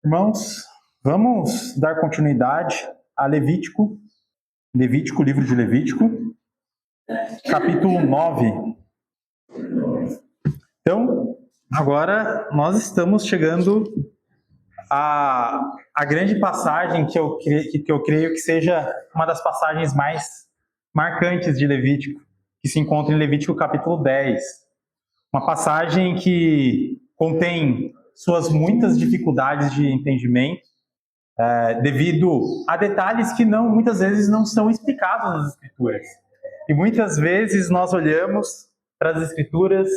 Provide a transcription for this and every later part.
Irmãos, vamos dar continuidade a Levítico, livro de Levítico, capítulo 9. Então, agora nós estamos chegando à grande passagem que eu creio que seja uma das passagens mais marcantes de Levítico, que se encontra em Levítico capítulo 10. Uma passagem que contém suas muitas dificuldades de entendimento, devido a detalhes que muitas vezes não são explicados nas Escrituras. E muitas vezes nós olhamos para as Escrituras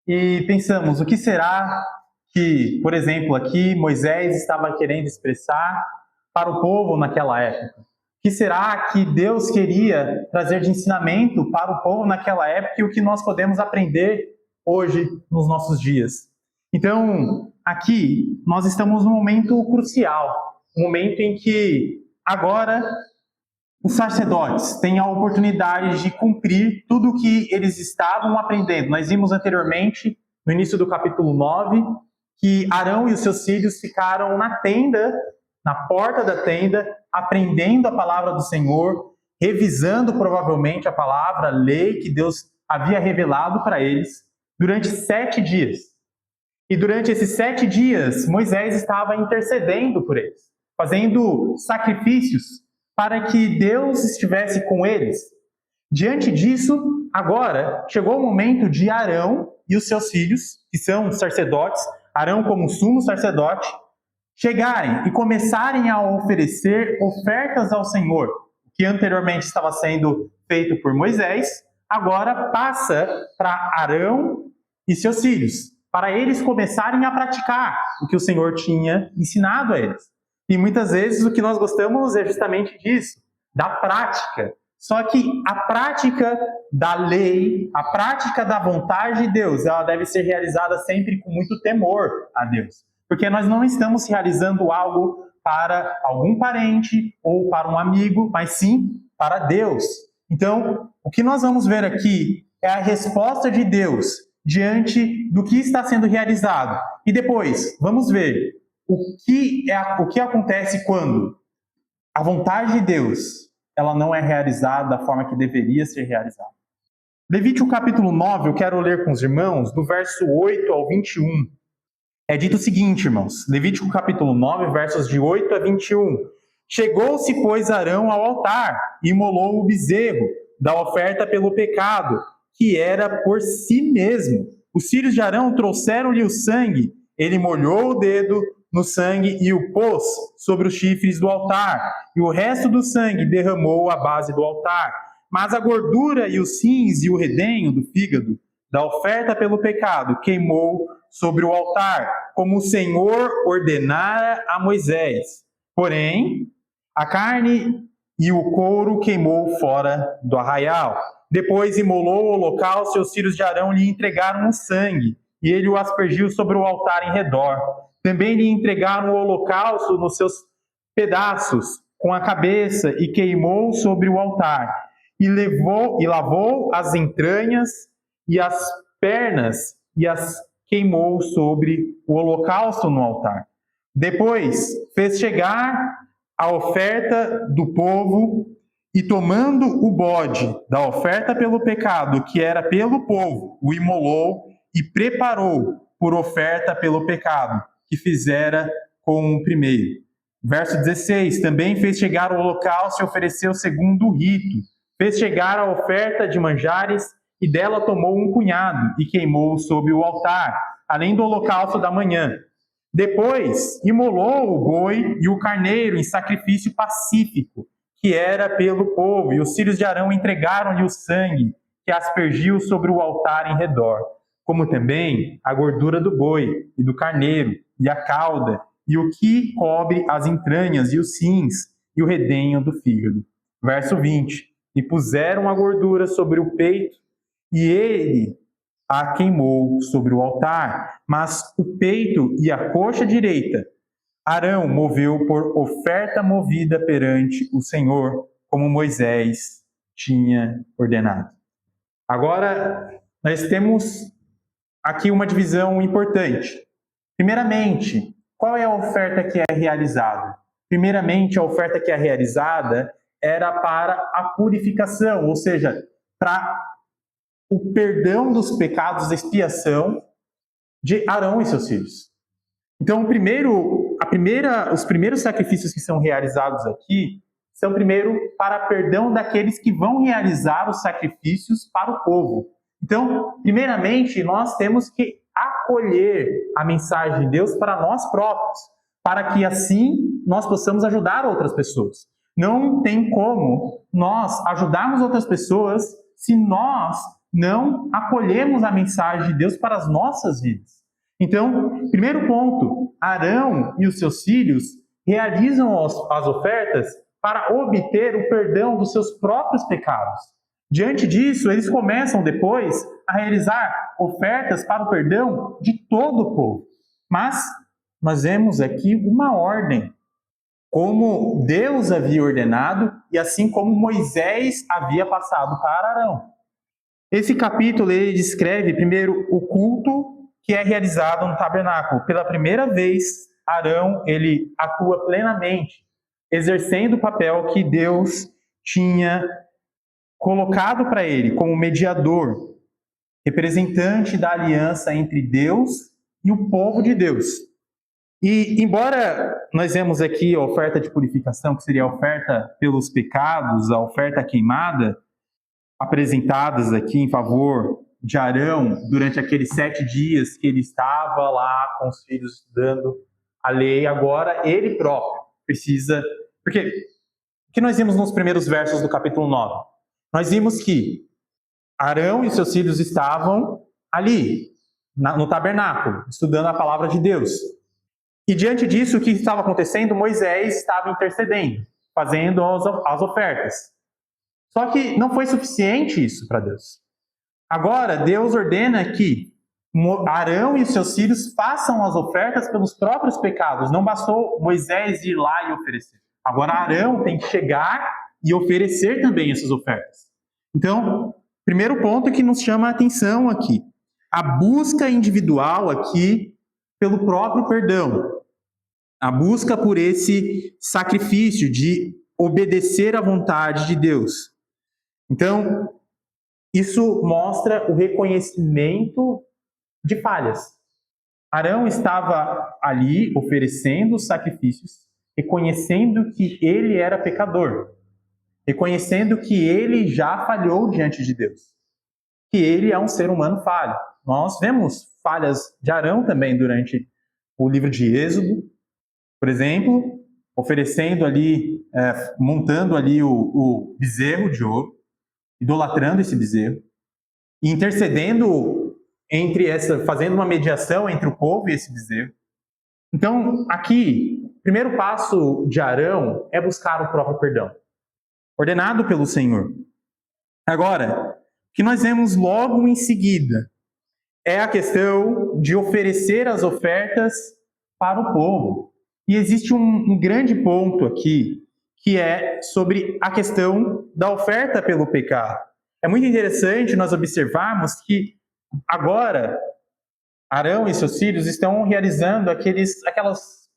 e pensamos, o que será que, por exemplo, aqui Moisés estava querendo expressar para o povo naquela época? O que será que Deus queria trazer de ensinamento para o povo naquela época e o que nós podemos aprender hoje nos nossos dias? Então, aqui nós estamos num momento crucial, um momento em que agora os sacerdotes têm a oportunidade de cumprir tudo o que eles estavam aprendendo. Nós vimos anteriormente, no início do capítulo 9, que Arão e os seus filhos ficaram na tenda, na porta da tenda, aprendendo a palavra do Senhor, revisando provavelmente a palavra, a lei que Deus havia revelado para eles durante 7 dias. E durante esses 7 dias, Moisés estava intercedendo por eles, fazendo sacrifícios para que Deus estivesse com eles. Diante disso, agora chegou o momento de Arão e os seus filhos, que são sacerdotes, Arão como sumo sacerdote, chegarem e começarem a oferecer ofertas ao Senhor, que anteriormente estava sendo feito por Moisés, agora passa para Arão e seus filhos, para eles começarem a praticar o que o Senhor tinha ensinado a eles. E muitas vezes o que nós gostamos é justamente disso, da prática. Só que a prática da lei, a prática da vontade de Deus, ela deve ser realizada sempre com muito temor a Deus. Porque nós não estamos realizando algo para algum parente ou para um amigo, mas sim para Deus. Então, o que nós vamos ver aqui é a resposta de Deus diante do que está sendo realizado. E depois, vamos ver o que acontece quando a vontade de Deus ela não é realizada da forma que deveria ser realizada. Levítico capítulo 9, eu quero ler com os irmãos, do verso 8 ao 21. É dito o seguinte, irmãos, Levítico capítulo 9, versos de 8 a 21. Chegou-se, pois, Arão ao altar e imolou o bezerro da oferta pelo pecado, que era por si mesmo. Os filhos de Arão trouxeram-lhe o sangue, ele molhou o dedo no sangue e o pôs sobre os chifres do altar, e o resto do sangue derramou à base do altar. Mas a gordura e os rins e o redenho do fígado da oferta pelo pecado queimou sobre o altar, como o Senhor ordenara a Moisés. Porém, a carne e o couro queimou fora do arraial. Depois imolou o holocausto e os filhos de Arão lhe entregaram o sangue, e ele o aspergiu sobre o altar em redor. Também lhe entregaram o holocausto nos seus pedaços, com a cabeça, e queimou sobre o altar. E lavou as entranhas e as pernas, e as queimou sobre o holocausto no altar. Depois fez chegar a oferta do povo, e tomando o bode da oferta pelo pecado, que era pelo povo, o imolou e preparou por oferta pelo pecado, que fizera com o primeiro. Verso 16, também fez chegar o holocausto e ofereceu segundo o rito. Fez chegar a oferta de manjares e dela tomou um punhado e queimou sobre o altar, além do holocausto da manhã. Depois imolou o boi e o carneiro em sacrifício pacífico, que era pelo povo, e os filhos de Arão entregaram-lhe o sangue, que aspergiu sobre o altar em redor, como também a gordura do boi e do carneiro, e a cauda, e o que cobre as entranhas, e os rins, e o redenho do fígado. Verso 20. E puseram a gordura sobre o peito, e ele a queimou sobre o altar. Mas o peito e a coxa direita Arão moveu por oferta movida perante o Senhor, como Moisés tinha ordenado. Agora, nós temos aqui uma divisão importante. Primeiramente, qual é a oferta que é realizada? Primeiramente, a oferta que é realizada era para a purificação, ou seja, para o perdão dos pecados, a expiação de Arão e seus filhos. Então, os primeiros sacrifícios que são realizados aqui são primeiro para perdão daqueles que vão realizar os sacrifícios para o povo. Então, primeiramente, nós temos que acolher a mensagem de Deus para nós próprios, para que assim nós possamos ajudar outras pessoas. Não tem como nós ajudarmos outras pessoas se nós não acolhemos a mensagem de Deus para as nossas vidas. Então, primeiro ponto, Arão e os seus filhos realizam as ofertas para obter o perdão dos seus próprios pecados. Diante disso, eles começam depois a realizar ofertas para o perdão de todo o povo. Mas nós vemos aqui uma ordem, como Deus havia ordenado e assim como Moisés havia passado para Arão. Esse capítulo ele descreve primeiro o culto que é realizado no tabernáculo. Pela primeira vez, Arão ele atua plenamente, exercendo o papel que Deus tinha colocado para ele como mediador, representante da aliança entre Deus e o povo de Deus. E embora nós vemos aqui a oferta de purificação, que seria a oferta pelos pecados, a oferta queimada, apresentadas aqui em favor de Arão durante aqueles 7 dias que ele estava lá com os filhos estudando a lei, agora ele próprio precisa... Porque o que nós vimos nos primeiros versos do capítulo 9? Nós vimos que Arão e seus filhos estavam ali, no tabernáculo, estudando a palavra de Deus. E diante disso, o que estava acontecendo? Moisés estava intercedendo, fazendo as ofertas. Só que não foi suficiente isso para Deus. Agora, Deus ordena que Arão e seus filhos façam as ofertas pelos próprios pecados. Não bastou Moisés ir lá e oferecer. Agora, Arão tem que chegar e oferecer também essas ofertas. Então, primeiro ponto que nos chama a atenção aqui, a busca individual aqui pelo próprio perdão. A busca por esse sacrifício de obedecer à vontade de Deus. Então, isso mostra o reconhecimento de falhas. Arão estava ali oferecendo os sacrifícios, reconhecendo que ele era pecador, reconhecendo que ele já falhou diante de Deus, que ele é um ser humano falho. Nós vemos falhas de Arão também durante o livro de Êxodo, por exemplo, oferecendo ali, montando ali o bezerro de ouro, idolatrando esse bezerro, e intercedendo fazendo uma mediação entre o povo e esse bezerro. Então, aqui, o primeiro passo de Arão é buscar o próprio perdão, ordenado pelo Senhor. Agora, o que nós vemos logo em seguida é a questão de oferecer as ofertas para o povo. E existe um grande ponto aqui, que é sobre a questão da oferta pelo pecado. É muito interessante nós observarmos que agora Arão e seus filhos estão realizando aquelas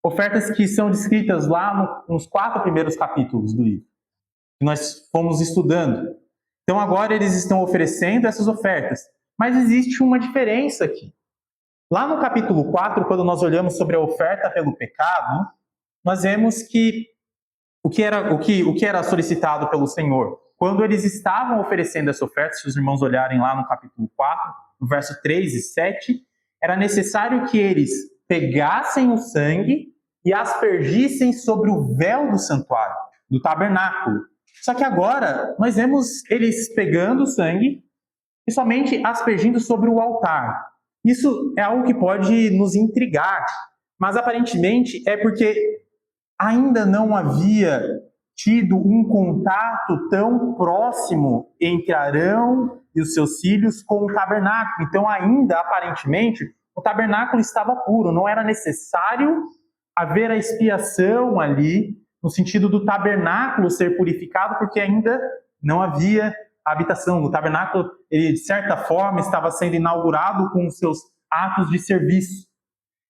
ofertas que são descritas lá nos 4 primeiros capítulos do livro, que nós fomos estudando. Então agora eles estão oferecendo essas ofertas, mas existe uma diferença aqui. Lá no capítulo 4, quando nós olhamos sobre a oferta pelo pecado, nós vemos que o que era solicitado pelo Senhor, quando eles estavam oferecendo essa oferta, se os irmãos olharem lá no capítulo 4, no verso 3 e 7, era necessário que eles pegassem o sangue e aspergissem sobre o véu do santuário, do tabernáculo. Só que agora nós vemos eles pegando o sangue e somente aspergindo sobre o altar. Isso é algo que pode nos intrigar, mas aparentemente é porque ainda não havia tido um contato tão próximo entre Arão e os seus filhos com o tabernáculo. Então ainda, aparentemente, o tabernáculo estava puro, não era necessário haver a expiação ali, no sentido do tabernáculo ser purificado, porque ainda não havia habitação. O tabernáculo, ele, de certa forma, estava sendo inaugurado com os seus atos de serviço.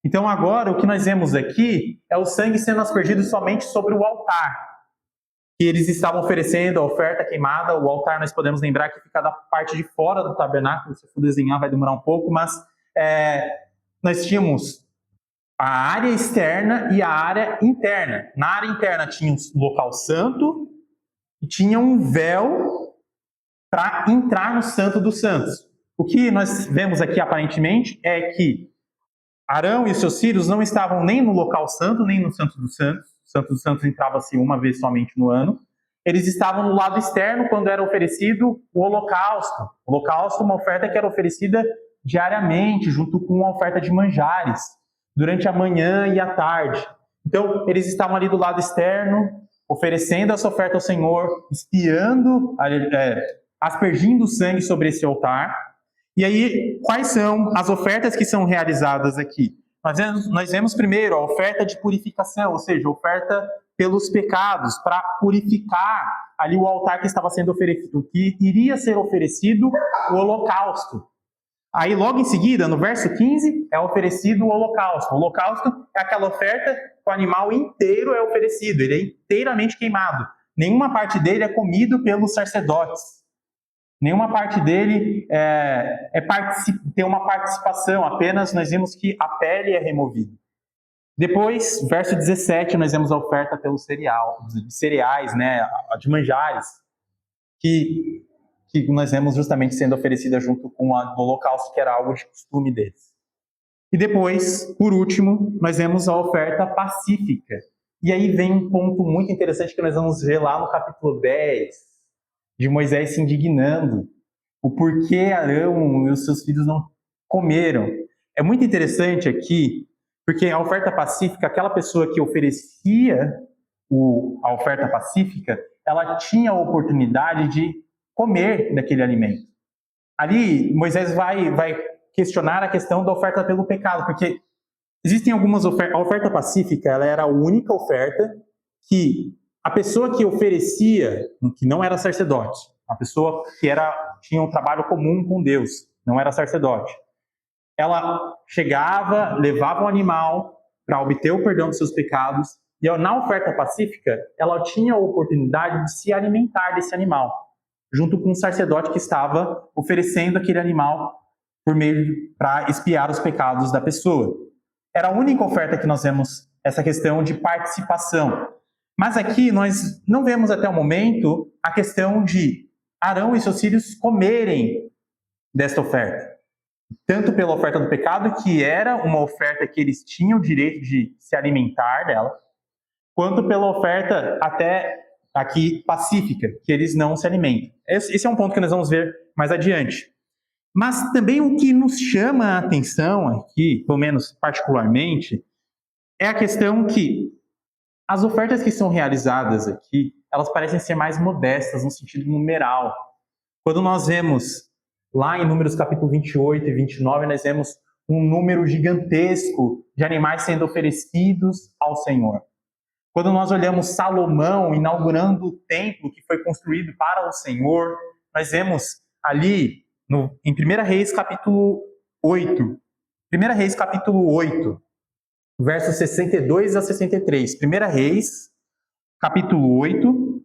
Então agora o que nós vemos aqui é o sangue sendo aspergido somente sobre o altar. Que eles estavam oferecendo a oferta queimada. O altar, nós podemos lembrar que fica da parte de fora do tabernáculo. Se eu for desenhar vai demorar um pouco, mas nós tínhamos a área externa e a área interna. Na área interna tinha um local santo e tinha um véu para entrar no Santo dos Santos. O que nós vemos aqui aparentemente é que Arão e seus filhos não estavam nem no local santo, nem no Santo dos Santos. O Santo dos Santos entrava-se uma vez somente no ano. Eles estavam no lado externo quando era oferecido o holocausto. O holocausto é uma oferta que era oferecida diariamente, junto com uma oferta de manjares, durante a manhã e a tarde. Então, eles estavam ali do lado externo, oferecendo essa oferta ao Senhor, espiando, aspergindo sangue sobre esse altar. E aí, quais são as ofertas que são realizadas aqui? Nós vemos primeiro a oferta de purificação, ou seja, a oferta pelos pecados, para purificar ali o altar que estava sendo oferecido, que iria ser oferecido o holocausto. Aí, logo em seguida, no verso 15, é oferecido o holocausto. O holocausto é aquela oferta que o animal inteiro é oferecido, ele é inteiramente queimado. Nenhuma parte dele é comido pelos sacerdotes. Nenhuma parte dele tem uma participação, apenas nós vimos que a pele é removida. Depois, verso 17, nós vemos a oferta pelos cereais, né, de manjares, que nós vemos justamente sendo oferecida junto com o holocausto, que era algo de costume deles. E depois, por último, nós vemos a oferta pacífica. E aí vem um ponto muito interessante que nós vamos ver lá no capítulo 10, de Moisés se indignando, o porquê Arão e os seus filhos não comeram. É muito interessante aqui, porque a oferta pacífica, aquela pessoa que oferecia a oferta pacífica, ela tinha a oportunidade de comer daquele alimento. Ali, Moisés vai questionar a questão da oferta pelo pecado, porque existem algumas ofertas. A oferta pacífica, ela era a única oferta que a pessoa que oferecia, que não era sacerdote, a pessoa que tinha um trabalho comum com Deus, não era sacerdote, ela chegava, levava o animal para obter o perdão dos seus pecados, e na oferta pacífica, ela tinha a oportunidade de se alimentar desse animal, junto com o sacerdote que estava oferecendo aquele animal para expiar os pecados da pessoa. Era a única oferta que nós vemos essa questão de participação. Mas aqui nós não vemos até o momento a questão de Arão e seus filhos comerem desta oferta. Tanto pela oferta do pecado, que era uma oferta que eles tinham o direito de se alimentar dela, quanto pela oferta até aqui pacífica, que eles não se alimentam. Esse é um ponto que nós vamos ver mais adiante. Mas também o que nos chama a atenção aqui, pelo menos particularmente, é a questão que as ofertas que são realizadas aqui, elas parecem ser mais modestas no sentido numeral. Quando nós vemos lá em Números capítulo 28 e 29, nós vemos um número gigantesco de animais sendo oferecidos ao Senhor. Quando nós olhamos Salomão inaugurando o templo que foi construído para o Senhor, nós vemos ali em 1 Reis capítulo 8, 1 Reis capítulo 8, versos 62 a 63. 1 Reis, capítulo 8,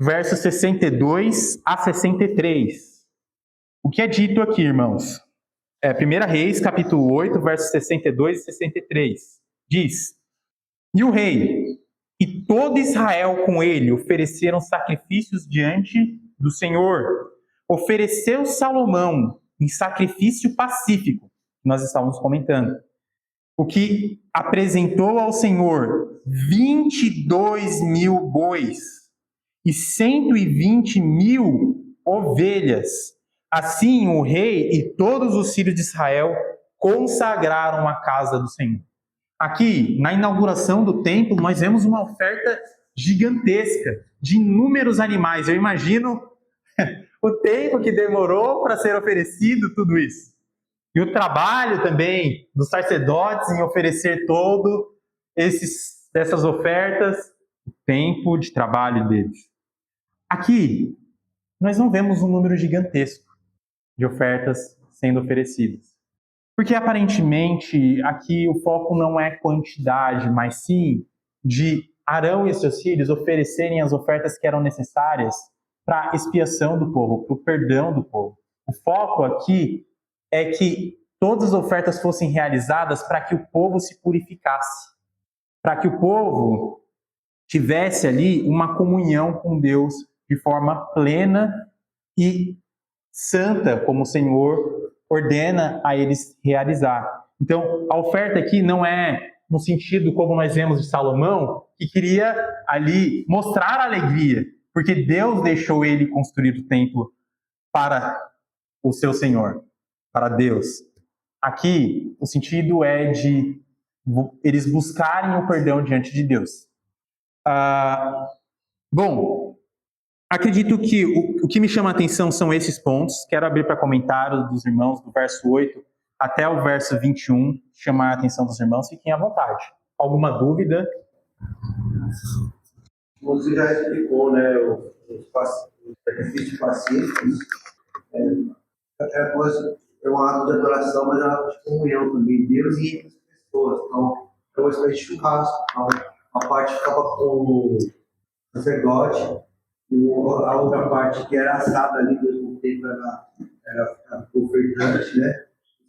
versos 62 a 63. O que é dito aqui, irmãos? 1 Reis, capítulo 8, versos 62 e 63. Diz: E o rei e todo Israel com ele ofereceram sacrifícios diante do Senhor. Ofereceu Salomão em sacrifício pacífico, que nós estávamos comentando, o que apresentou ao Senhor 22.000 bois e 120.000 ovelhas. Assim o rei e todos os filhos de Israel consagraram a casa do Senhor. Aqui, na inauguração do templo, nós vemos uma oferta gigantesca de inúmeros animais. Eu imagino o tempo que demorou para ser oferecido tudo isso. E o trabalho também dos sacerdotes em oferecer dessas ofertas, o tempo de trabalho deles. Aqui, nós não vemos um número gigantesco de ofertas sendo oferecidas. Porque aparentemente aqui o foco não é quantidade, mas sim de Arão e seus filhos oferecerem as ofertas que eram necessárias para a expiação do povo, para o perdão do povo. O foco aqui é que todas as ofertas fossem realizadas para que o povo se purificasse, para que o povo tivesse ali uma comunhão com Deus de forma plena e santa, como o Senhor ordena a eles realizar. Então, a oferta aqui não é no sentido como nós vemos de Salomão, que queria ali mostrar alegria, porque Deus deixou ele construir o templo para o seu Senhor, para Deus. Aqui, o sentido é de eles buscarem o perdão diante de Deus. Bom, acredito que o que me chama a atenção são esses pontos. Quero abrir para comentários dos irmãos do verso 8 até o verso 21, chamar a atenção dos irmãos. Fiquem à vontade. Alguma dúvida? Você já explicou, né, os sacrifícios pacíficos. É um ato de adoração, mas é um ato de comunhão também, Deus e entre as pessoas. Então, é uma espécie de churrasco. Então, a parte ficava com o sacerdote, e a outra parte que era assada ali, ao mesmo tempo era ofertante, né?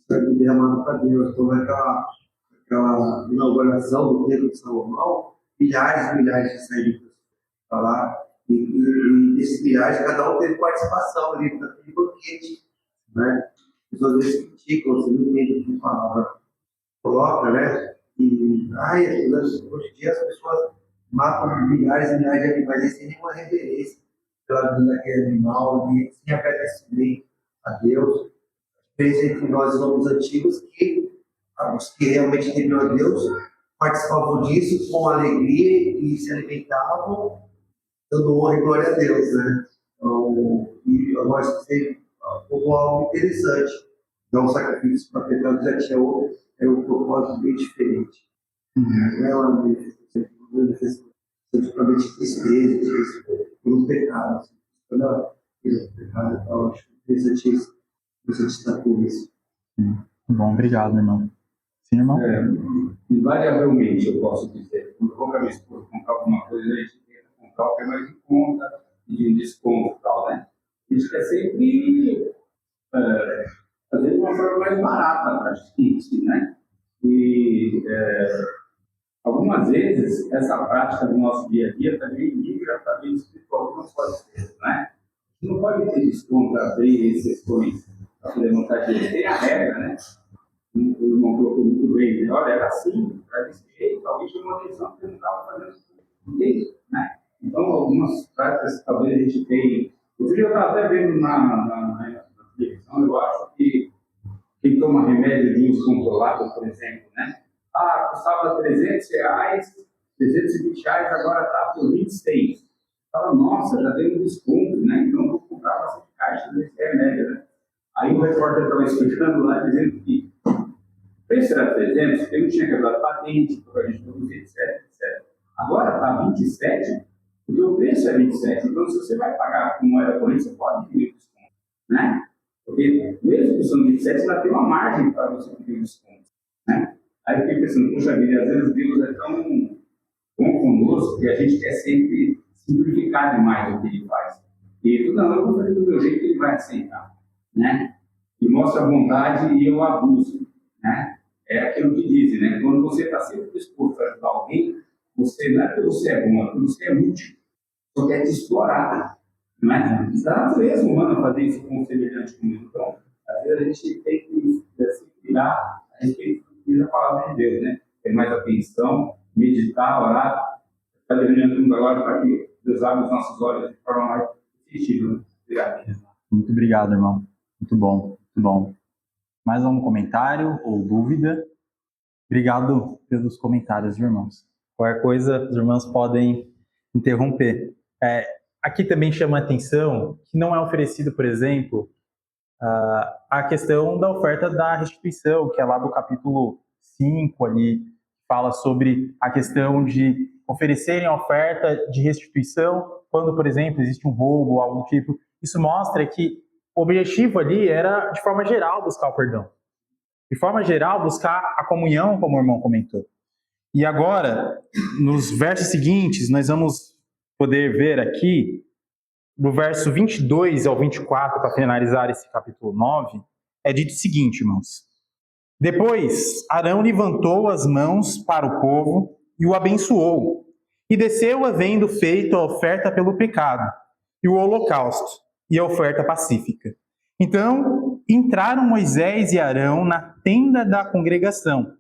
Sangue derramado para Deus. Então, aquela inauguração do templo de Salomão, milhares e milhares de saídas para lá. E desses milhares, cada um teve participação ali naquele banquete, né? As pessoas às vezes criticam, você não entende o que a palavra coloca, né? E hoje em dia as pessoas matam milhares e milhares de animais sem nenhuma reverência pela vida daquele animal, sem agradecimento a Deus. A diferença entre nós e os homens antigos que os que realmente temiam a Deus participavam disso com alegria e se alimentavam dando honra e glória a Deus, né? Então, e eu acho que como algo interessante. Não um sacrifício para pecado já tinha outro, é um propósito bem diferente. Não é uma manifestação de tristeza, por um pecado. Assim. Não, pecado, eu acho interessante isso. Você destacou isso. Bom, obrigado, irmão. Sim, irmão? Invariavelmente, eu posso dizer, quando eu vou para minha esposa comprar alguma coisa, a gente tenta comprar o que é mais em conta, de desconto e tal, né? A gente quer sempre fazer de uma forma mais barata para a gente, né? E algumas vezes essa prática do nosso dia a dia também migra para bem espiritual, não pode ser, né? A gente não pode ter desconto para abrir exceções para poder montar dinheiro. Tem a regra, né? O irmão colocou muito bem, né? Olha, era assim, era desse jeito, talvez tinha uma atenção que ele não estava fazendo isso, né? Então, algumas práticas talvez a gente tenha. Outro dia eu estava até vendo na televisão, eu acho que quem toma remédio de uso controlado, por exemplo, né? Custava R$300, R$320, agora está por 26. Fala, nossa, já deu um desconto, né? Então eu vou comprar bastante caixa desse remédio, né? Aí o repórter estava explicando lá, dizendo que o preço era 300, porque não tinha quebrado patente, porque a gente produzia, etc, etc. Agora está 27, porque o preço é 27. Então, se você vai pagar com moeda corrente, você pode pedir desconto, né? Porque mesmo que são 27, ainda tem uma margem para você pedir desconto, né? Aí eu fiquei pensando, puxa vida, às vezes Deus é tão bom conosco que a gente quer sempre simplificar demais o que Ele faz. E ele não, eu vou fazer do meu jeito que Ele vai aceitar, né? E mostra a vontade e eu abuso, né? É aquilo que dizem, né? Quando você está sempre disposto a ajudar alguém, você não é porque você é bom, é porque você é útil. Só quer te explorar, não é? Da natureza humana fazer isso com o semelhante comigo. Então, às vezes a gente tem que se virar, a gente tem que ouvir a palavra de Deus, né? Ter mais atenção, meditar, orar. Está delineando agora para que Deus abra os nossos olhos de forma mais efetiva. Obrigado. Muito obrigado, irmão. Muito bom, muito bom. Mais algum comentário ou dúvida? Obrigado pelos comentários, irmãos. Qualquer coisa, os irmãos podem interromper. Aqui também chama a atenção que não é oferecido, por exemplo, a questão da oferta da restituição, que é lá do capítulo 5 ali, fala sobre a questão de oferecerem a oferta de restituição quando, por exemplo, existe um roubo ou algum tipo. Isso mostra que o objetivo ali era, de forma geral, buscar o perdão. de forma geral, buscar a comunhão, como o irmão comentou. E agora, nos versos seguintes, nós vamos poder ver aqui, do verso 22 ao 24, para finalizar esse capítulo 9, é dito o seguinte, irmãos. Depois, Arão levantou as mãos para o povo e o abençoou, e desceu havendo feito a oferta pelo pecado, e o holocausto, e a oferta pacífica. Então, entraram Moisés e Arão na tenda da congregação.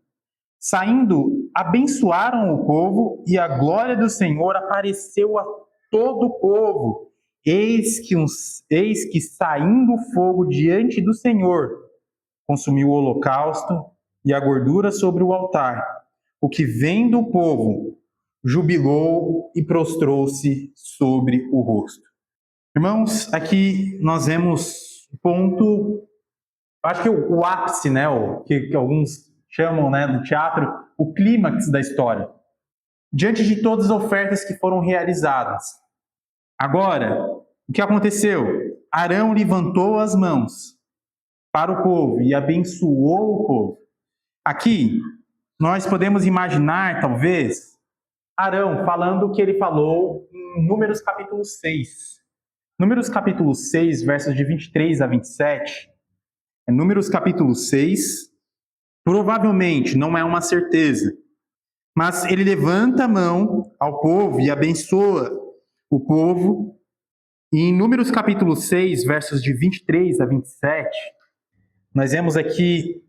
Saindo, abençoaram o povo, e a glória do Senhor apareceu a todo o povo. Eis que saindo fogo diante do Senhor, consumiu o holocausto e a gordura sobre o altar. O que vendo o povo, jubilou e prostrou-se sobre o rosto. Irmãos, aqui nós vemos o ponto, acho que o ápice, né, o que alguns chamam, né, do teatro, o clímax da história. Diante de todas as ofertas que foram realizadas. Agora, o que aconteceu? Arão levantou as mãos para o povo e abençoou o povo. Aqui, nós podemos imaginar, talvez, Arão falando o que ele falou em Números capítulo 6. Números capítulo 6, versos de 23 a 27. Números capítulo 6, provavelmente, não é uma certeza, mas ele levanta a mão ao povo e abençoa o povo. E em Números capítulo 6, versos de 23 a 27, nós vemos aqui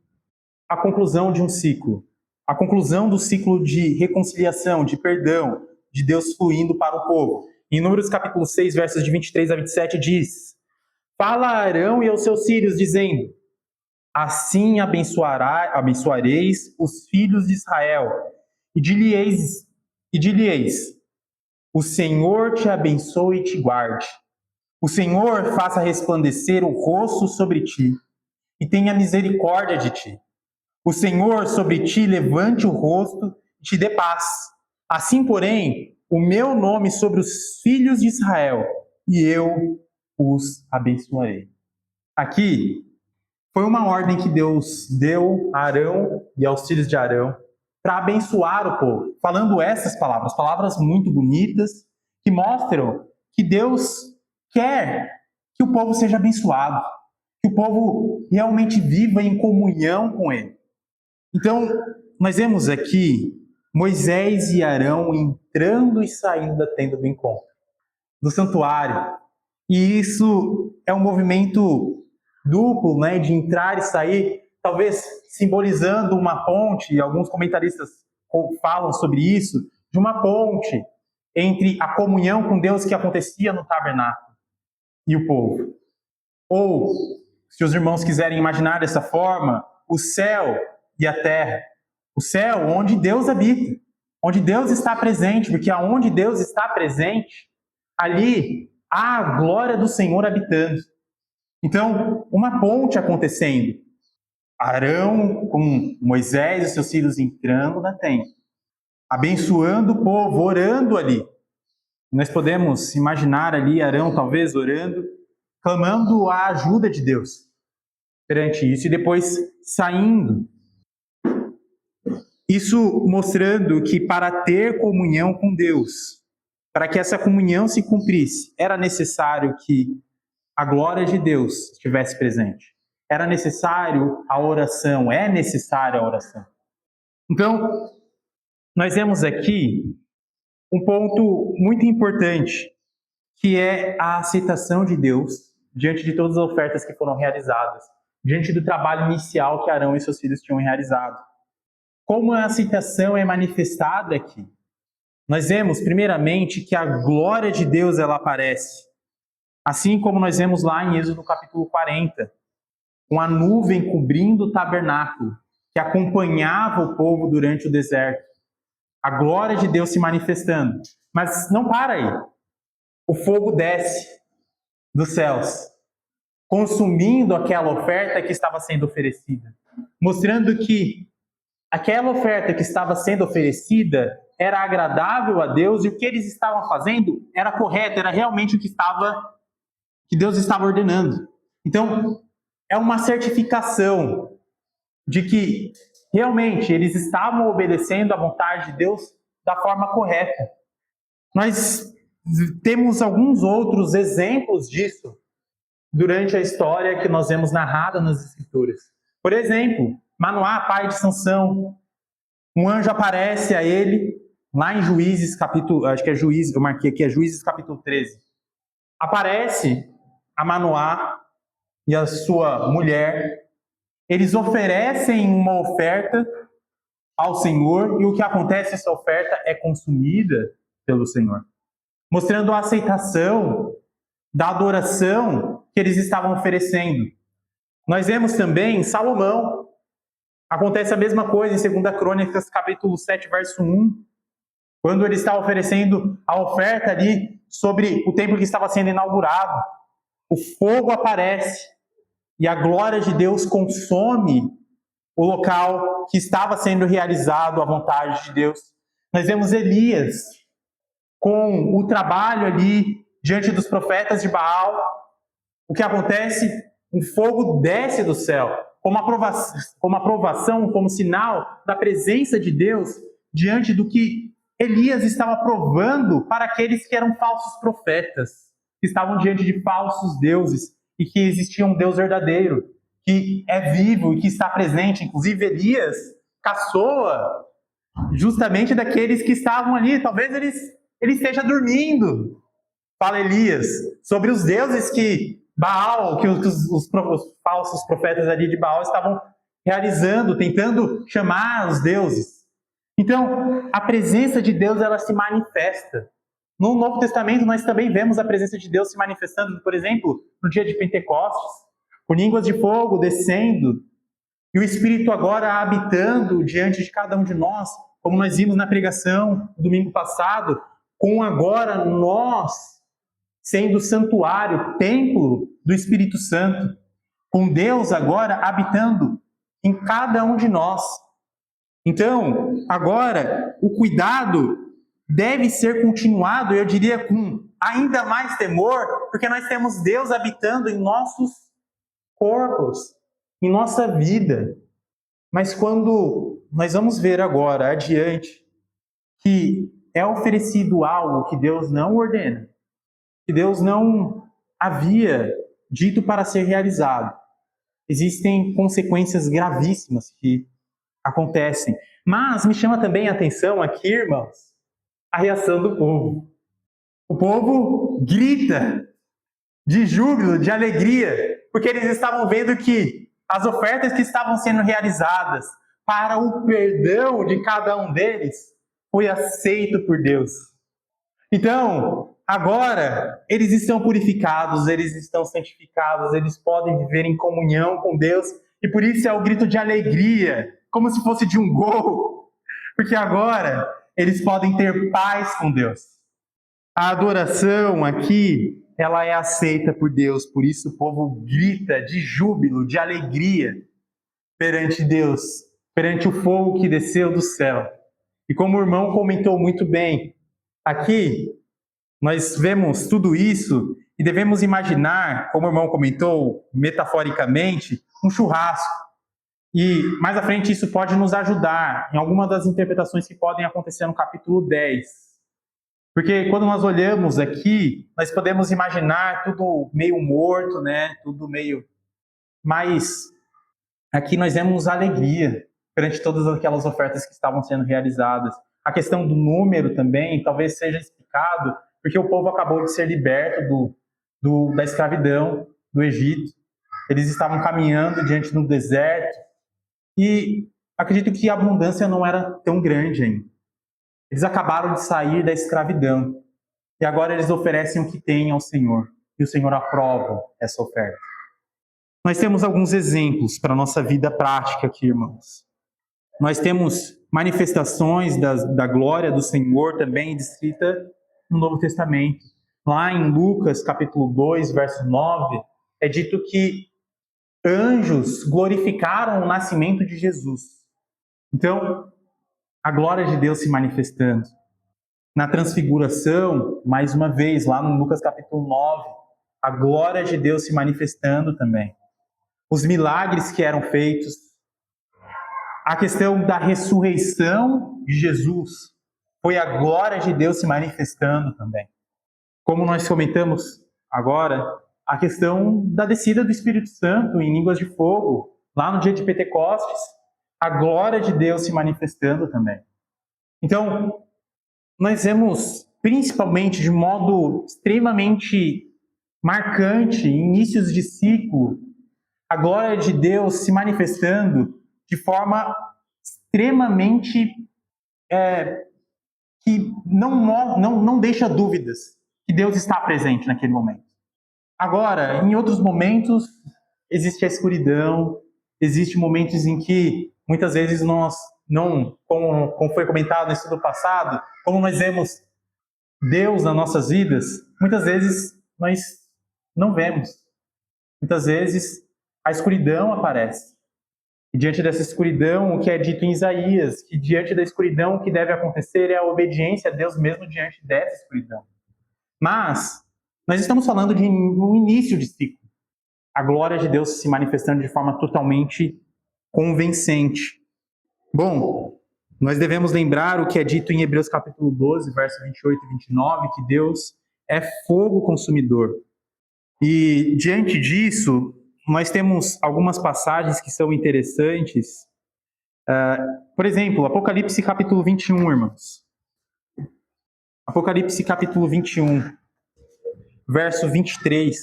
a conclusão de um ciclo. A conclusão do ciclo de reconciliação, de perdão, de Deus fluindo para o povo. Em Números capítulo 6, versos de 23 a 27, diz: Fala a Arão e aos seus filhos, dizendo: Assim abençoareis os filhos de Israel, e dir-lhes: O Senhor te abençoe e te guarde. O Senhor faça resplandecer o rosto sobre ti, e tenha misericórdia de ti. O Senhor sobre ti levante o rosto e te dê paz. Assim, porém, o meu nome sobre os filhos de Israel, e eu os abençoarei. Aqui foi uma ordem que Deus deu a Arão e aos filhos de Arão para abençoar o povo, falando essas palavras, palavras muito bonitas, que mostram que Deus quer que o povo seja abençoado, que o povo realmente viva em comunhão com Ele. Então, nós vemos aqui Moisés e Arão entrando e saindo da tenda do encontro, do santuário. E isso é um movimento duplo, né, de entrar e sair, talvez simbolizando uma ponte, e alguns comentaristas falam sobre isso, de uma ponte entre a comunhão com Deus que acontecia no tabernáculo e o povo. Ou, se os irmãos quiserem imaginar dessa forma, o céu e a terra. O céu onde Deus habita, onde Deus está presente, porque aonde Deus está presente, ali há a glória do Senhor habitando. Então, uma ponte acontecendo. Arão com Moisés e seus filhos entrando na tenda, abençoando o povo, orando ali. Nós podemos imaginar ali Arão talvez orando, clamando a ajuda de Deus perante isso, e depois saindo. Isso mostrando que para ter comunhão com Deus, para que essa comunhão se cumprisse, era necessário que a glória de Deus estivesse presente. Era necessário a oração, é necessária a oração. Então, nós vemos aqui um ponto muito importante, que é a aceitação de Deus diante de todas as ofertas que foram realizadas, diante do trabalho inicial que Arão e seus filhos tinham realizado. Como a aceitação é manifestada aqui? Nós vemos, primeiramente, que a glória de Deus ela aparece. Assim como nós vemos lá em Êxodo capítulo 40, com a nuvem cobrindo o tabernáculo, que acompanhava o povo durante o deserto. A glória de Deus se manifestando. Mas não para aí. O fogo desce dos céus, consumindo aquela oferta que estava sendo oferecida, mostrando que aquela oferta que estava sendo oferecida era agradável a Deus, e o que eles estavam fazendo era correto, era realmente o que Deus estava ordenando. Então, é uma certificação de que realmente eles estavam obedecendo à vontade de Deus da forma correta. Nós temos alguns outros exemplos disso durante a história que nós vemos narrada nas Escrituras. Por exemplo, Manoá, pai de Sansão, um anjo aparece a ele lá em Juízes, capítulo, acho que é Juízes, eu marquei aqui, é Juízes capítulo 13. Aparece a Manoá e a sua mulher, eles oferecem uma oferta ao Senhor, e o que acontece, essa oferta é consumida pelo Senhor, mostrando a aceitação da adoração que eles estavam oferecendo. Nós vemos também Salomão, acontece a mesma coisa em 2 Crônicas, capítulo 7, verso 1, quando ele está oferecendo a oferta ali sobre o templo que estava sendo inaugurado. O fogo aparece e a glória de Deus consome o local que estava sendo realizado à vontade de Deus. Nós vemos Elias com o trabalho ali diante dos profetas de Baal. O que acontece? Um fogo desce do céu, como aprovação, como sinal da presença de Deus diante do que Elias estava provando para aqueles que eram falsos profetas, que estavam diante de falsos deuses, e que existia um Deus verdadeiro, que é vivo e que está presente. Inclusive, Elias caçoa justamente daqueles que estavam ali. Talvez ele esteja dormindo, fala Elias, sobre os deuses que Baal, que os falsos profetas ali de Baal estavam realizando, tentando chamar os deuses. Então, a presença de Deus, ela se manifesta. No Novo Testamento, nós também vemos a presença de Deus se manifestando, por exemplo, no dia de Pentecostes, com línguas de fogo descendo, e o Espírito agora habitando diante de cada um de nós, como nós vimos na pregação domingo passado, com agora nós sendo o santuário, templo do Espírito Santo, com Deus agora habitando em cada um de nós. Então, agora, o cuidado deve ser continuado, eu diria, com ainda mais temor, porque nós temos Deus habitando em nossos corpos, em nossa vida. Mas quando nós vamos ver agora, adiante, que é oferecido algo que Deus não ordena, que Deus não havia dito para ser realizado, existem consequências gravíssimas que acontecem. Mas me chama também a atenção aqui, irmãos, a reação do povo. O povo grita de júbilo, de alegria, porque eles estavam vendo que as ofertas que estavam sendo realizadas para o perdão de cada um deles foi aceito por Deus. Então, agora, eles estão purificados, eles estão santificados, eles podem viver em comunhão com Deus, e por isso é o grito de alegria, como se fosse de um gol, porque agora eles podem ter paz com Deus. A adoração aqui, ela é aceita por Deus, por isso o povo grita de júbilo, de alegria perante Deus, perante o fogo que desceu do céu. E como o irmão comentou muito bem, aqui nós vemos tudo isso e devemos imaginar, como o irmão comentou, metaforicamente, um churrasco. E mais à frente isso pode nos ajudar em alguma das interpretações que podem acontecer no capítulo 10. Porque quando nós olhamos aqui, nós podemos imaginar tudo meio morto, né? Tudo meio... Mas aqui nós vemos alegria perante todas aquelas ofertas que estavam sendo realizadas. A questão do número também talvez seja explicado, porque o povo acabou de ser liberto da escravidão do Egito. Eles estavam caminhando diante do deserto e acredito que a abundância não era tão grande ainda. Eles acabaram de sair da escravidão e agora eles oferecem o que têm ao Senhor e o Senhor aprova essa oferta. Nós temos alguns exemplos para a nossa vida prática aqui, irmãos. Nós temos manifestações da glória do Senhor também descrita no Novo Testamento. Lá em Lucas, capítulo 2, verso 9, é dito que anjos glorificaram o nascimento de Jesus. Então, a glória de Deus se manifestando. Na transfiguração, mais uma vez, lá no Lucas capítulo 9, a glória de Deus se manifestando também. Os milagres que eram feitos, a questão da ressurreição de Jesus foi a glória de Deus se manifestando também. Como nós comentamos agora, a questão da descida do Espírito Santo em línguas de fogo, lá no dia de Pentecostes, a glória de Deus se manifestando também. Então, nós vemos, principalmente de modo extremamente marcante, inícios de ciclo, a glória de Deus se manifestando de forma extremamente que não deixa dúvidas que Deus está presente naquele momento. Agora, em outros momentos, existe a escuridão, existem momentos em que muitas vezes nós não, como foi comentado no estudo passado, como nós vemos Deus nas nossas vidas, muitas vezes nós não vemos. Muitas vezes a escuridão aparece. E diante dessa escuridão, o que é dito em Isaías, que diante da escuridão o que deve acontecer é a obediência a Deus mesmo diante dessa escuridão. Mas nós estamos falando de um início de ciclo. A glória de Deus se manifestando de forma totalmente convincente. Bom, nós devemos lembrar o que é dito em Hebreus capítulo 12, verso 28 e 29, que Deus é fogo consumidor. E diante disso, nós temos algumas passagens que são interessantes. Por exemplo, Apocalipse capítulo 21, irmãos. Apocalipse capítulo 21, verso 23.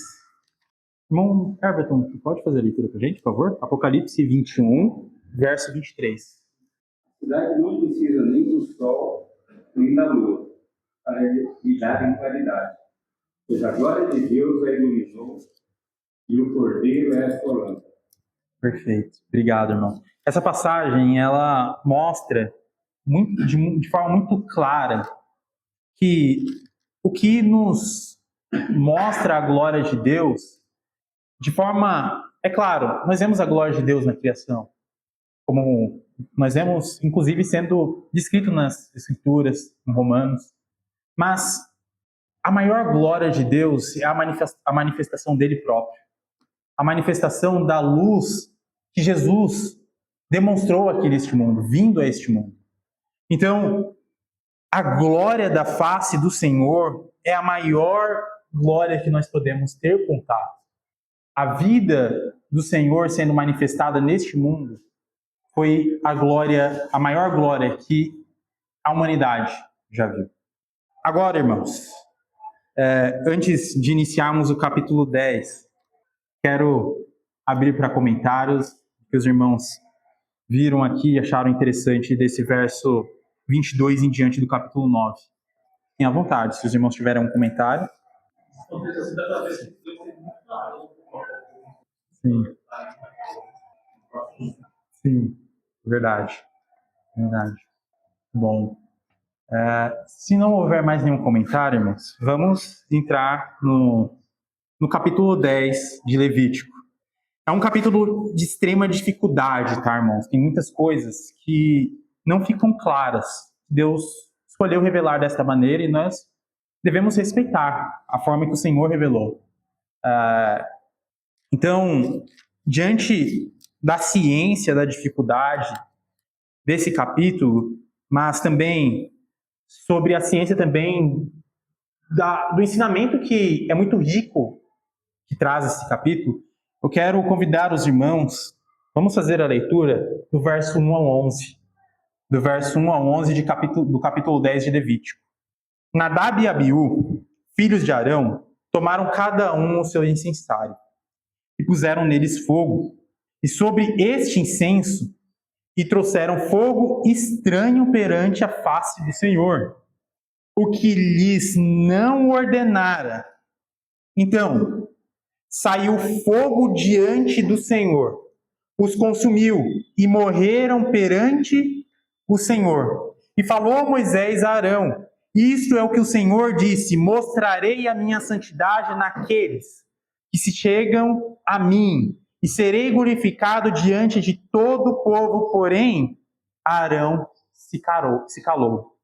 Irmão Everton, pode fazer a leitura para a gente, por favor? Apocalipse 21, verso 23. A cidade não precisa nem do sol, nem da lua, para lhe darem claridade, pois a glória de Deus a iluminou e o Cordeiro é a sua lâmpada. Perfeito. Obrigado, irmão. Essa passagem, ela mostra de forma muito clara que o que nos mostra a glória de Deus, de forma... É claro, nós vemos a glória de Deus na criação, como nós vemos, inclusive, sendo descrito nas Escrituras, em Romanos. Mas a maior glória de Deus é a manifestação dele próprio. A manifestação da luz que Jesus demonstrou aqui neste mundo, vindo a este mundo. Então, a glória da face do Senhor é a maior glória que nós podemos ter contato. A vida do Senhor sendo manifestada neste mundo foi a maior glória que a humanidade já viu. Agora, irmãos, antes de iniciarmos o capítulo 10, quero abrir para comentários que os irmãos viram aqui e acharam interessante desse verso 22 em diante do capítulo 9. Tenham à vontade, se os irmãos tiverem um comentário. Sim, verdade. Bom, se não houver mais nenhum comentário, irmãos, vamos entrar no capítulo 10 de Levítico. É um capítulo de extrema dificuldade, tá, irmãos? Tem muitas coisas que não ficam claras. Deus escolheu revelar desta maneira e nós devemos respeitar a forma que o Senhor revelou. Então, diante da ciência da dificuldade desse capítulo, mas também sobre a ciência também do ensinamento que é muito rico que traz esse capítulo, eu quero convidar os irmãos, vamos fazer a leitura do verso 1 ao 11. Do verso 1 ao 11 do capítulo 10 de Levítico. Nadab e Abiú, filhos de Arão, tomaram cada um o seu incensário e puseram neles fogo, e sobre este incenso e trouxeram fogo estranho perante a face do Senhor, o que lhes não ordenara. Então, saiu fogo diante do Senhor, os consumiu e morreram perante o Senhor. E falou Moisés a Arão: isto é o que o Senhor disse: mostrarei a minha santidade naqueles que se chegam a mim, e serei glorificado diante de todo o povo. Porém, Arão se calou.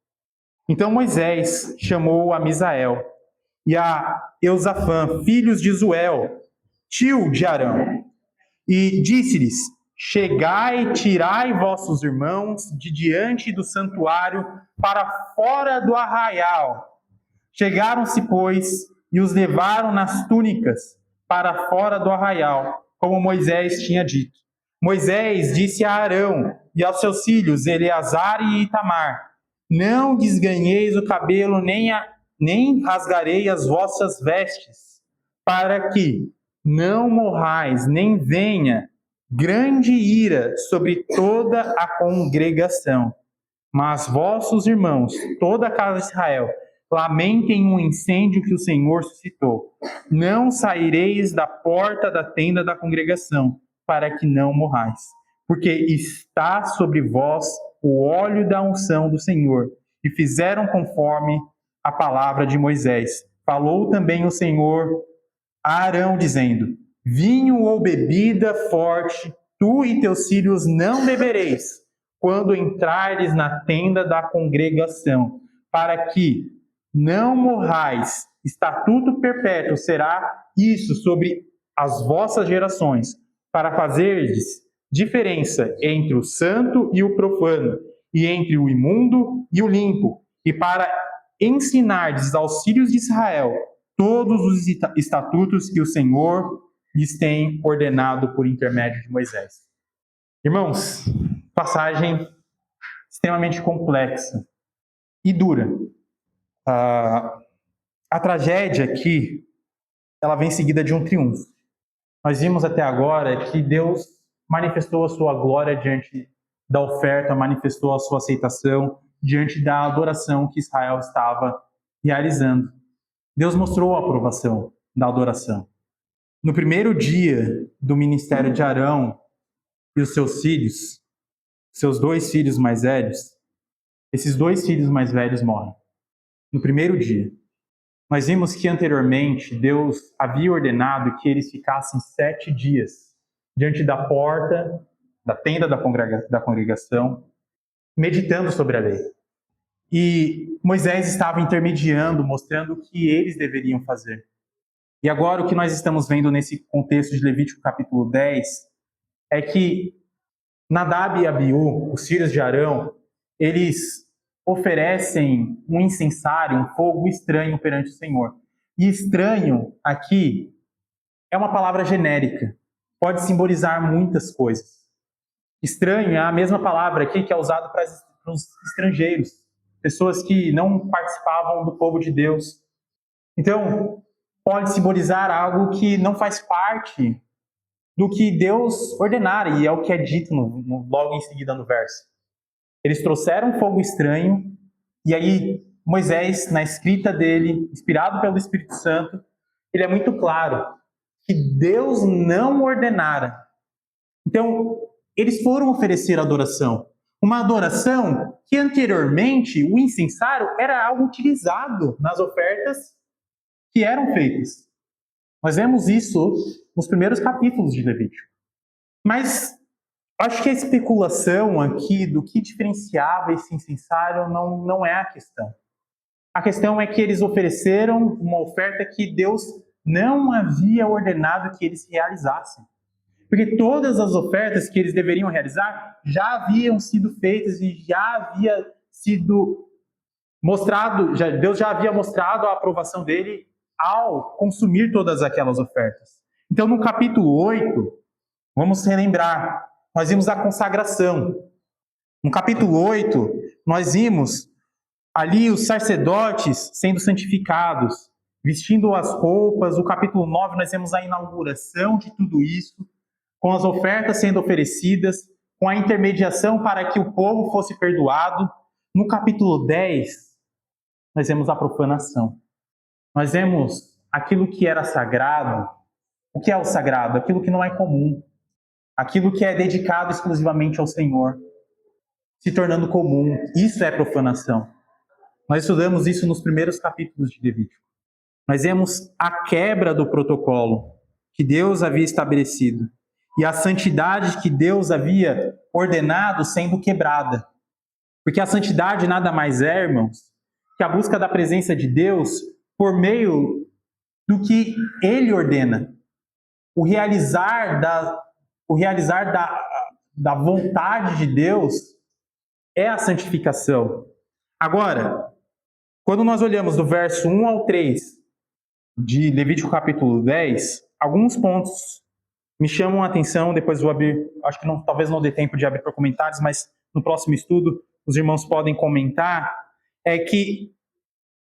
Então Moisés chamou a Misael e a Eusafã, filhos de Zuel, tio de Arão, e disse-lhes: chegai, tirai vossos irmãos de diante do santuário para fora do arraial. Chegaram-se, pois, e os levaram nas túnicas para fora do arraial, como Moisés tinha dito. Moisés disse a Arão e aos seus filhos, Eleazar e Itamar: não desganheis o cabelo, nem rasgarei as vossas vestes, para que não morrais, nem venha grande ira sobre toda a congregação. Mas vossos irmãos, toda a casa de Israel, lamentem um incêndio que o Senhor suscitou. Não saireis da porta da tenda da congregação, para que não morrais. Porque está sobre vós o óleo da unção do Senhor. E fizeram conforme a palavra de Moisés. Falou também o Senhor a Arão, dizendo: vinho ou bebida forte, tu e teus filhos não bebereis, quando entrares na tenda da congregação, para que não morrais. Estatuto perpétuo será isso sobre as vossas gerações, para fazerdes diferença entre o santo e o profano, e entre o imundo e o limpo, e para ensinardes aos filhos de Israel todos os estatutos que o Senhor lhes tem ordenado por intermédio de Moisés. Irmãos, passagem extremamente complexa e dura. A tragédia aqui, ela vem seguida de um triunfo. Nós vimos até agora que Deus manifestou a sua glória diante da oferta, manifestou a sua aceitação diante da adoração que Israel estava realizando. Deus mostrou a aprovação da adoração. No primeiro dia do ministério de Arão e os seus filhos, seus 2 filhos mais velhos, esses 2 filhos mais velhos morrem. No primeiro dia. Nós vimos que anteriormente Deus havia ordenado que eles ficassem 7 dias diante da porta, da tenda da congregação, meditando sobre a lei. E Moisés estava intermediando, mostrando o que eles deveriam fazer. E agora o que nós estamos vendo nesse contexto de Levítico capítulo 10 é que Nadab e Abiú, os filhos de Arão, eles oferecem um incensário, um fogo estranho perante o Senhor. E estranho aqui é uma palavra genérica, pode simbolizar muitas coisas. Estranho é a mesma palavra aqui que é usada para os estrangeiros, pessoas que não participavam do povo de Deus. Então, pode simbolizar algo que não faz parte do que Deus ordenara, e é o que é dito logo em seguida no verso. Eles trouxeram fogo estranho, e aí Moisés, na escrita dele, inspirado pelo Espírito Santo, ele é muito claro que Deus não ordenara. Então, eles foram oferecer adoração. Uma adoração que anteriormente o incensário era algo utilizado nas ofertas que eram feitas. Nós vemos isso nos primeiros capítulos de Levítico. Mas acho que a especulação aqui do que diferenciava esse incensário não é a questão. A questão é que eles ofereceram uma oferta que Deus não havia ordenado que eles realizassem. Porque todas as ofertas que eles deveriam realizar já haviam sido feitas e já havia sido mostrado, Deus já havia mostrado a aprovação dele ao consumir todas aquelas ofertas. Então, no capítulo 8, vamos relembrar, nós vimos a consagração. No capítulo 8, nós vimos ali os sacerdotes sendo santificados, vestindo as roupas. No capítulo 9, nós vemos a inauguração de tudo isso, com as ofertas sendo oferecidas, com a intermediação para que o povo fosse perdoado. No capítulo 10, nós vemos a profanação. Nós vemos aquilo que era sagrado. O que é o sagrado? Aquilo que não é comum. Aquilo que é dedicado exclusivamente ao Senhor, se tornando comum. Isso é profanação. Nós estudamos isso nos primeiros capítulos de Levítico. Nós vemos a quebra do protocolo que Deus havia estabelecido e a santidade que Deus havia ordenado sendo quebrada. Porque a santidade nada mais é, irmãos, que a busca da presença de Deus por meio do que Ele ordena. O realizar da vontade de Deus é a santificação. Agora, quando nós olhamos do verso 1 ao 3 de Levítico capítulo 10, alguns pontos me chamam a atenção, depois vou abrir, acho que talvez não dê tempo de abrir para comentários, mas no próximo estudo os irmãos podem comentar, é que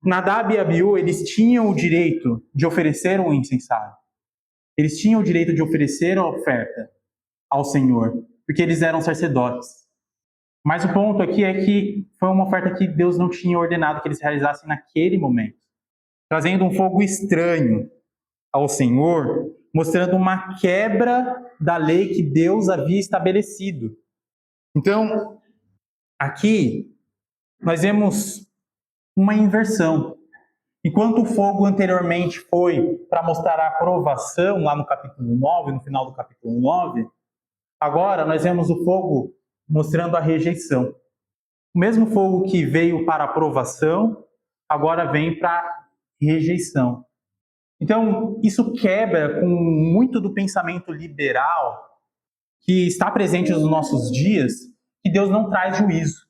Nadab e Abiú, eles tinham o direito de oferecer um incensário. Eles tinham o direito de oferecer a oferta ao Senhor, porque eles eram sacerdotes. Mas o ponto aqui é que foi uma oferta que Deus não tinha ordenado que eles realizassem naquele momento, trazendo um fogo estranho ao Senhor, mostrando uma quebra da lei que Deus havia estabelecido. Então, aqui nós vemos uma inversão. Enquanto o fogo anteriormente foi para mostrar a aprovação, lá no capítulo 9, no final do capítulo 9, agora nós vemos o fogo mostrando a rejeição. O mesmo fogo que veio para aprovação, agora vem para rejeição. Então, isso quebra com muito do pensamento liberal que está presente nos nossos dias, que Deus não traz juízo.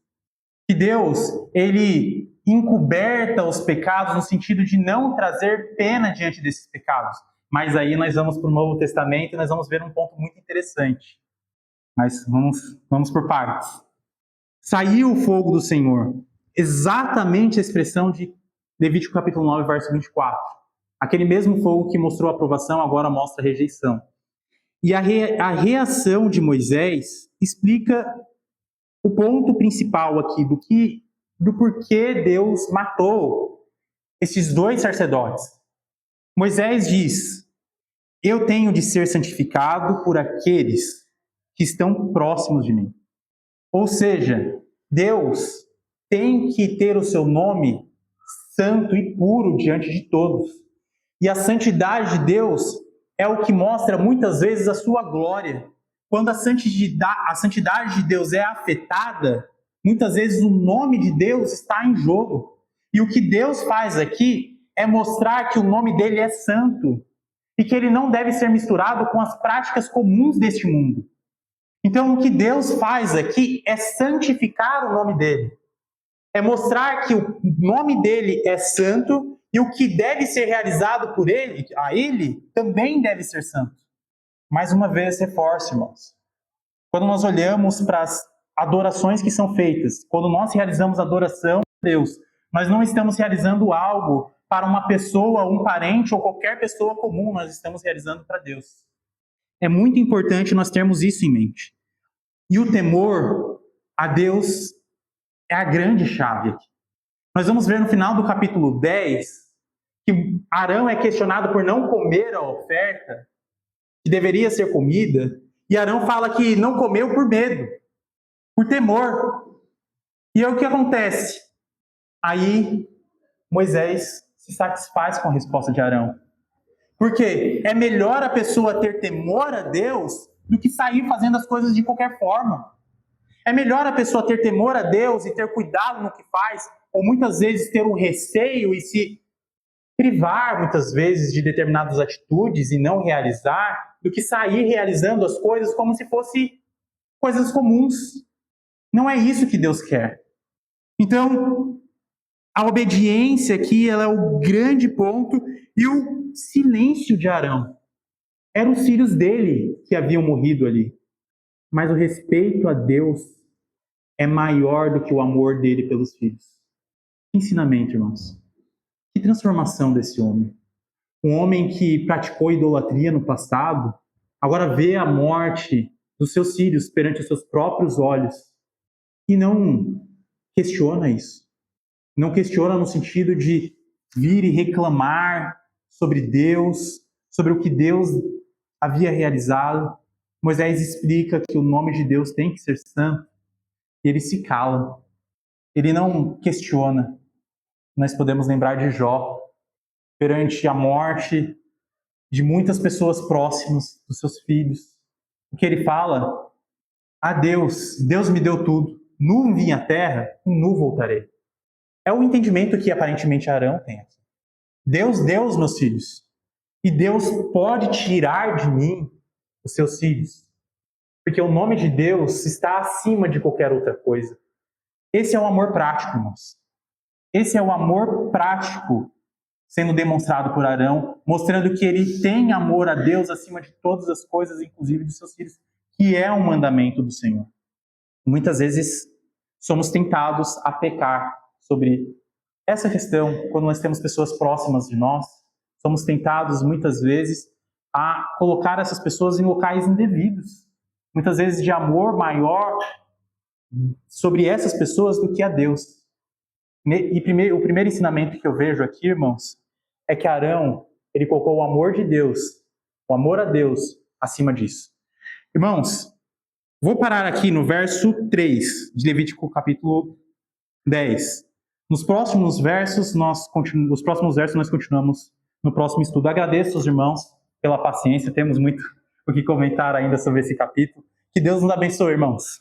Que Deus, ele encoberta os pecados no sentido de não trazer pena diante desses pecados. Mas aí nós vamos para o Novo Testamento e nós vamos ver um ponto muito interessante. Mas vamos por partes. Saiu o fogo do Senhor. Exatamente a expressão de Levítico capítulo 9, verso 24. Aquele mesmo fogo que mostrou a aprovação agora mostra a rejeição. E a reação de Moisés explica o ponto principal aqui do porquê Deus matou esses dois sacerdotes. Moisés diz: eu tenho de ser santificado por aqueles que estão próximos de mim. Ou seja, Deus tem que ter o seu nome santo e puro diante de todos. E a santidade de Deus é o que mostra muitas vezes a sua glória. Quando a santidade de Deus é afetada, muitas vezes o nome de Deus está em jogo. E o que Deus faz aqui é mostrar que o nome dele é santo e que ele não deve ser misturado com as práticas comuns deste mundo. Então, o que Deus faz aqui é santificar o nome dele. É mostrar que o nome dele é santo e o que deve ser realizado por ele, a ele, também deve ser santo. Mais uma vez, reforço, irmãos. Quando nós olhamos para as adorações que são feitas, quando nós realizamos adoração a Deus, nós não estamos realizando algo para uma pessoa, um parente ou qualquer pessoa comum, nós estamos realizando para Deus. É muito importante nós termos isso em mente. E o temor a Deus é a grande chave aqui. Nós vamos ver no final do capítulo 10 que Arão é questionado por não comer a oferta que deveria ser comida, e Arão fala que não comeu por medo, por temor. E é o que acontece. Aí Moisés se satisfaz com a resposta de Arão. Porque é melhor a pessoa ter temor a Deus do que sair fazendo as coisas de qualquer forma. É melhor a pessoa ter temor a Deus e ter cuidado no que faz, ou muitas vezes ter um receio e se privar, muitas vezes, de determinadas atitudes e não realizar, do que sair realizando as coisas como se fossem coisas comuns. Não é isso que Deus quer. Então, a obediência aqui ela é o grande ponto e o silêncio de Arão. Eram os filhos dele que haviam morrido ali. Mas o respeito a Deus é maior do que o amor dele pelos filhos. Que ensinamento, irmãos. Que transformação desse homem. Um homem que praticou idolatria no passado, agora vê a morte dos seus filhos perante os seus próprios olhos e não questiona isso. Não questiona no sentido de vir e reclamar sobre Deus, sobre o que Deus havia realizado. Moisés explica que o nome de Deus tem que ser santo e ele se cala. Ele não questiona. Nós podemos lembrar de Jó, perante a morte de muitas pessoas próximas dos seus filhos. O que ele fala? A Deus, Deus me deu tudo. Nu vim à terra e nu voltarei. É o entendimento que aparentemente Arão tem aqui. Deus deu os meus filhos. E Deus pode tirar de mim os seus filhos. porque o nome de Deus está acima de qualquer outra coisa. Esse é o amor prático, irmãos. Esse é o amor prático sendo demonstrado por Arão, mostrando que ele tem amor a Deus acima de todas as coisas, inclusive dos seus filhos, que é um mandamento do Senhor. Muitas vezes somos tentados a pecar sobre essa questão, quando nós temos pessoas próximas de nós, somos tentados muitas vezes a colocar essas pessoas em locais indevidos. Muitas vezes de amor maior sobre essas pessoas do que a Deus. E o primeiro ensinamento que eu vejo aqui, irmãos, é que Arão, ele colocou o amor de Deus, o amor a Deus, acima disso. Irmãos, vou parar aqui no verso 3 de Levítico capítulo 10. Nos próximos versos nós continuamos no próximo estudo. Agradeço aos irmãos pela paciência, temos muito o que comentar ainda sobre esse capítulo. Que Deus nos abençoe, irmãos.